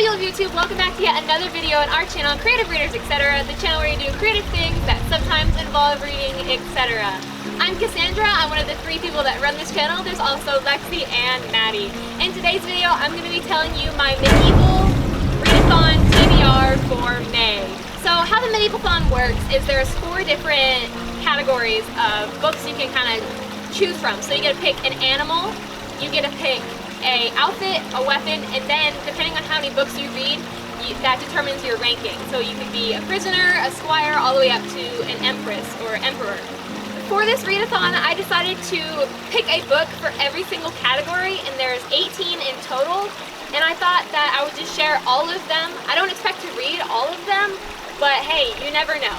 people of YouTube, welcome back to yet another video on our channel, Creative Readers, etc. The channel where you do creative things that sometimes involve reading, etc. I'm Cassandra, I'm one of the 3 people that run this channel. There's also Lexi and Maddie. In today's video, I'm going to be telling you my Medieval-a-Thon TBR for May. So how the Medieval-a-Thon works is there's 4 different categories of books you can kind of choose from. So you get to pick an animal, you get to pick a outfit, a weapon, and then depending on how many books you read, that determines your ranking. So you could be a prisoner, a squire, all the way up to an empress or emperor. For this readathon, I decided to pick a book for every single category, and there's 18 in total. And I thought that I would just share all of them. I don't expect to read all of them, but hey, you never know.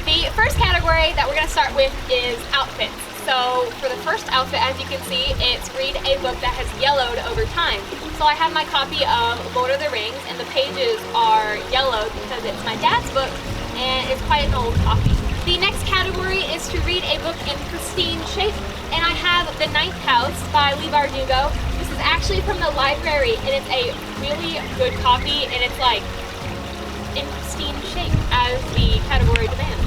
The first category that we're going to start with is outfits. So for the first outfit, as you can see, it's read a book that has yellowed over time. So I have my copy of Lord of the Rings, and the pages are yellowed because it's my dad's book and it's quite an old copy. The next category is to read a book in pristine shape, and I have The Ninth House by Leigh Bardugo. This is actually from the library, and it's a really good copy, and it's like in pristine shape as the category demands.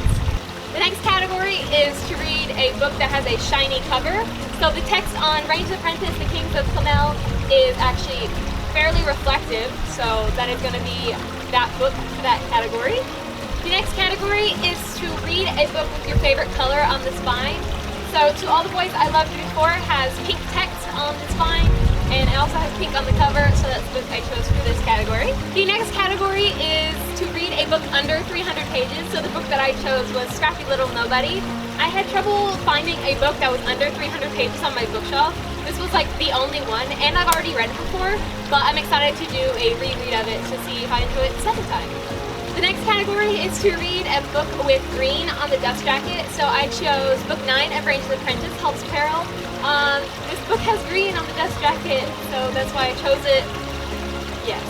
The next category is to read a book that has a shiny cover. So the text on Range the Apprentice, The Kings of Clamel is actually fairly reflective, so that is going to be that book for that category. The next category is to read a book with your favorite color on the spine. So To All the Boys I Loved You Before has pink text on the spine, and it also has pink on the cover, so that's the book I chose for this category. The next category is to read a book under 300 pages. So the book that I chose was Scrappy Little Nobody. I had trouble finding a book that was under 300 pages on my bookshelf. This was like the only one, and I've already read it before, but I'm excited to do a reread of it to see if I enjoy it the second time. The next category is to read a book with green on the dust jacket. So I chose book 9 of Range the Apprentice, Help's Peril. This book has green on the dust jacket, so that's why I chose it. Yes.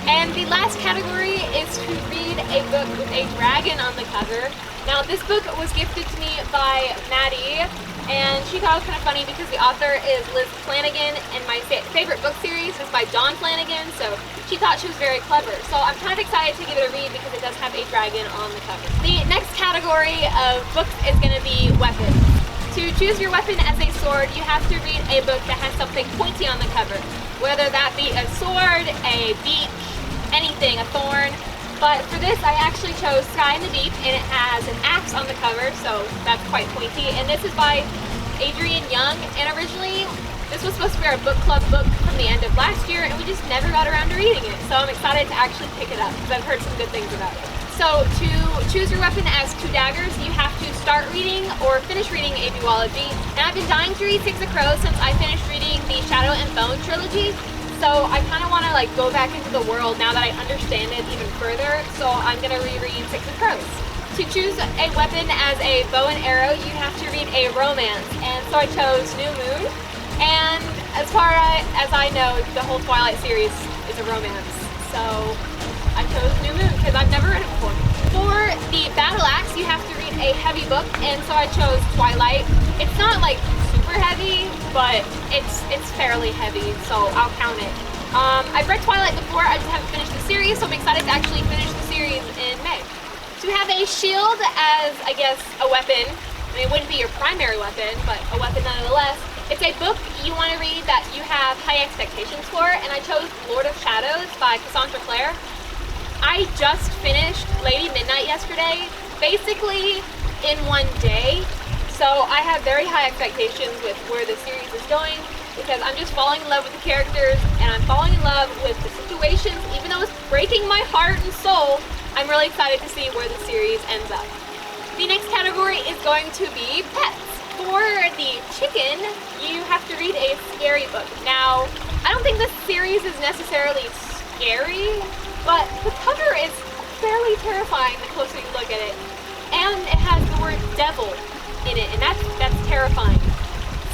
And the last category is to read a book with a dragon on the cover. Now this book was gifted to me by Maddie, and she thought it was kind of funny because the author is Liz Flanagan, and my favorite book series is by John Flanagan, so she thought she was very clever. So I'm kind of excited to give it a read because it does have a dragon on the cover. The next category of books is going to be weapons. To choose your weapon as a sword, you have to read a book that has something pointy on the cover, whether that be a sword, a beak, anything, a thorn. But for this, I actually chose Sky in the Deep, and it has an axe on the cover, so that's quite pointy. And this is by Adrian Young, and originally this was supposed to be our book club book from the end of last year, and we just never got around to reading it. So I'm excited to actually pick it up because I've heard some good things about it. So to choose your weapon as 2 daggers, you have to start reading or finish reading a duology. And I've been dying to read Six of Crows since I finished reading the Shadow and Bone trilogy. So I kind of want to like go back into the world now that I understand it even further. So I'm going to reread Six of Crows. To choose a weapon as a bow and arrow, you have to read a romance. And so I chose New Moon. And as far as I know, the whole Twilight series is a romance. So I chose New Moon because I've never read it before. For the battle axe, you have to read a heavy book, and so I chose Twilight. It's not like super heavy, but it's fairly heavy, so I'll count it. I've read Twilight before, I just haven't finished the series, so I'm excited to actually finish the series in May. To have a shield as, I guess, a weapon, I mean, it wouldn't be your primary weapon, but a weapon nonetheless. It's a book you want to read that you have high expectations for, and I chose Lord of Shadows by Cassandra Clare. I just finished Lady Midnight yesterday, basically in one day. So I have very high expectations with where the series is going because I'm just falling in love with the characters, and I'm falling in love with the situations. Even though it's breaking my heart and soul, I'm really excited to see where the series ends up. The next category is going to be pets. For the chicken, you have to read a scary book. Now, I don't think this series is necessarily scary, but the cover is fairly terrifying the closer you look at it. And it has the word devil in it, and that's terrifying.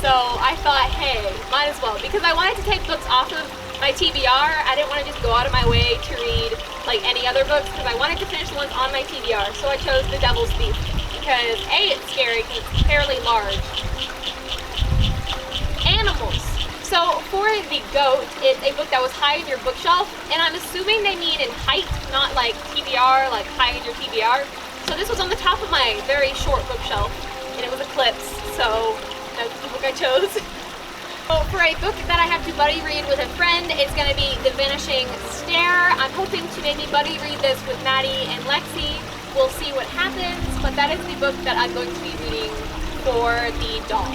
So I thought, hey, might as well. Because I wanted to take books off of my TBR, I didn't want to just go out of my way to read like any other books because I wanted to finish the ones on my TBR. So I chose The Devil's Thief because A, it's scary because it's fairly large. Animals. So for the goat, it's a book that was high on your bookshelf, and I'm assuming they mean in height, not like TBR, like high in your TBR. So this was on the top of my very short bookshelf, and it was eclipsed, so that's the book I chose. So for a book that I have to buddy read with a friend, it's going to be The Vanishing Stair. I'm hoping to maybe buddy read this with Maddie and Lexi. We'll see what happens, but that is the book that I'm going to be reading for the dog.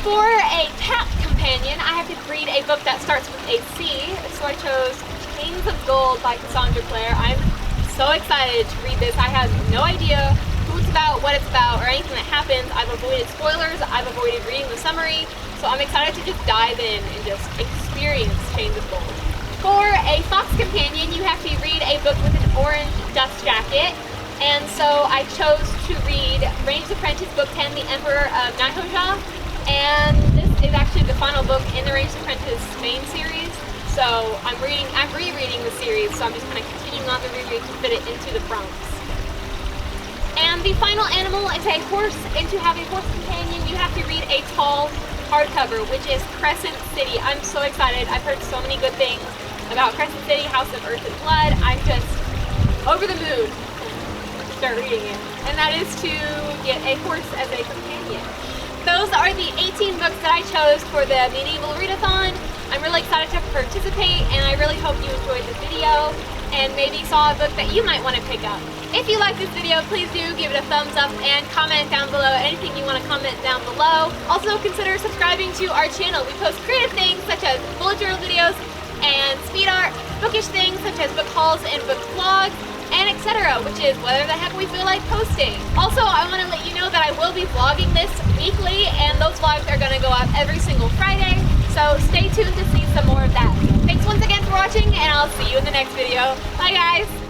For a cat companion, I have to read a book that starts with a C, so I chose Chains of Gold by Cassandra Clare. I'm so excited to read this. I have no idea who it's about, what it's about, or anything that happens. I've avoided spoilers, I've avoided reading the summary, so I'm excited to just dive in and just experience Chains of Gold. For a fox companion, you have to read a book with an orange dust jacket, and so I chose to read Ranged Apprentice Book 10, The Emperor of Nihoja, and this is actually the final book in the Ranged Apprentice main series, so I'm rereading the series, so I'm just kind of continuing on the reread to fit it into the prompts. And the final animal is a horse, and to have a horse companion, you have to read a tall hardcover, which is Crescent City. I'm so excited. I've heard so many good things about Crescent City, House of Earth and Blood. I'm just over the moon to start reading it. And that is to get a horse as a companion. Those are the 18 books that I chose for the Medieval Readathon. I'm really excited to participate, and I really hope you enjoyed the video and maybe saw a book that you might want to pick up. If you like this video, please do give it a thumbs up and comment down below anything you want to comment down below. Also consider subscribing to our channel. We post creative things such as bullet journal videos and speed art, bookish things such as book hauls and book vlogs, and etc., which is whatever the heck we feel like posting. Also, I want to let you know that I will be vlogging this weekly, and those vlogs are going to go up every single Friday, so stay tuned to see some more of that. Thanks once again for watching, and I'll see you in the next video. Bye guys!